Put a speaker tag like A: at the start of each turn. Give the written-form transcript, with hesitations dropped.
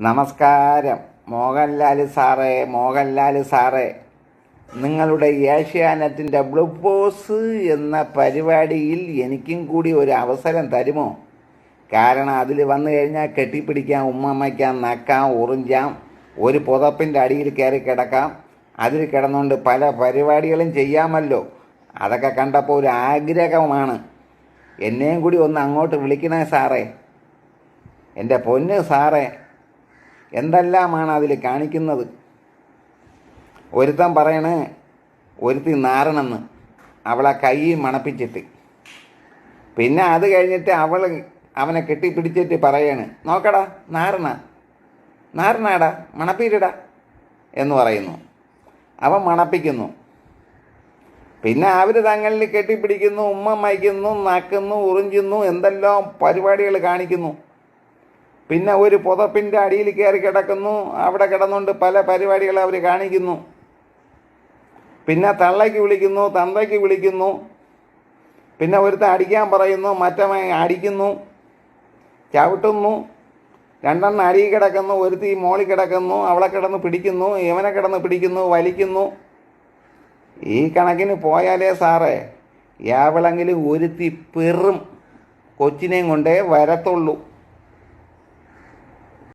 A: നമസ്കാരം. മോഹൻലാൽ സാറേ, നിങ്ങളുടെ ഏഷ്യാനെറ്റിൻ്റെ ബ്ലൂപോസ് എന്ന പരിപാടിയിൽ എനിക്കും കൂടി ഒരു അവസരം തരുമോ? കാരണം അതിൽ വന്നു കഴിഞ്ഞാൽ കെട്ടിപ്പിടിക്കാം, ഉമ്മമ്മയ്ക്കാം, നക്കാം, ഉറിഞ്ചാം, ഒരു പുതപ്പിൻ്റെ അടിയിൽ കയറി കിടക്കാം, അതിൽ കിടന്നുകൊണ്ട് പല പരിപാടികളും ചെയ്യാമല്ലോ. അതൊക്കെ കണ്ടപ്പോൾ ഒരു ആഗ്രഹമാണ്. എന്നെയും കൂടി ഒന്ന് അങ്ങോട്ട് വിളിക്കണേ സാറേ. എൻ്റെ പൊന്ന് സാറേ, എന്തെല്ലാമാണ് അതിൽ കാണിക്കുന്നത്. ഒരുത്തൻ പറയണേ ഒരുത്തി നാരണെന്ന്, അവളെ കൈ മണപ്പിച്ചിട്ട്. പിന്നെ അത് കഴിഞ്ഞിട്ട് അവനെ കെട്ടിപ്പിടിച്ചിട്ട് പറയാണ്, നോക്കടാ നാരണാടാ, മണപ്പിയിടാ എന്ന് പറയുന്നു. അവൻ മണപ്പിക്കുന്നു. പിന്നെ അവർ തങ്ങളിൽ കെട്ടിപ്പിടിക്കുന്നു, ഉമ്മ മയക്കുന്നു, നക്കുന്നു, ഉറിഞ്ചുന്നു, എന്തെല്ലാം പരിപാടികൾ കാണിക്കുന്നു. പിന്നെ ഒരു പുതപ്പിൻ്റെ അടിയിൽ കയറി കിടക്കുന്നു, അവിടെ കിടന്നുകൊണ്ട് പല പരിപാടികൾ അവർ കാണിക്കുന്നു. പിന്നെ തള്ളയ്ക്ക് വിളിക്കുന്നു, തന്തയ്ക്ക് വിളിക്കുന്നു. പിന്നെ ഒരുത്തൻ അടിക്കാൻ പറയുന്നു, മറ്റവൻ അടിക്കുന്നു, ചവിട്ടുന്നു. രണ്ടെണ്ണം അടിയിൽ കിടക്കുന്നു, ഒരുത്തി മോളിൽ കിടക്കുന്നു, അവളെ കിടന്ന് പിടിക്കുന്നു, ഇവനെ കിടന്ന് പിടിക്കുന്നു, വലിക്കുന്നു. ഈ കണക്കിന് പോയാലേ സാറേ എവളെങ്കിലും ഒരുത്തി പെറും കൊച്ചിനെയും കൊണ്ടേ വരത്തുള്ളൂ.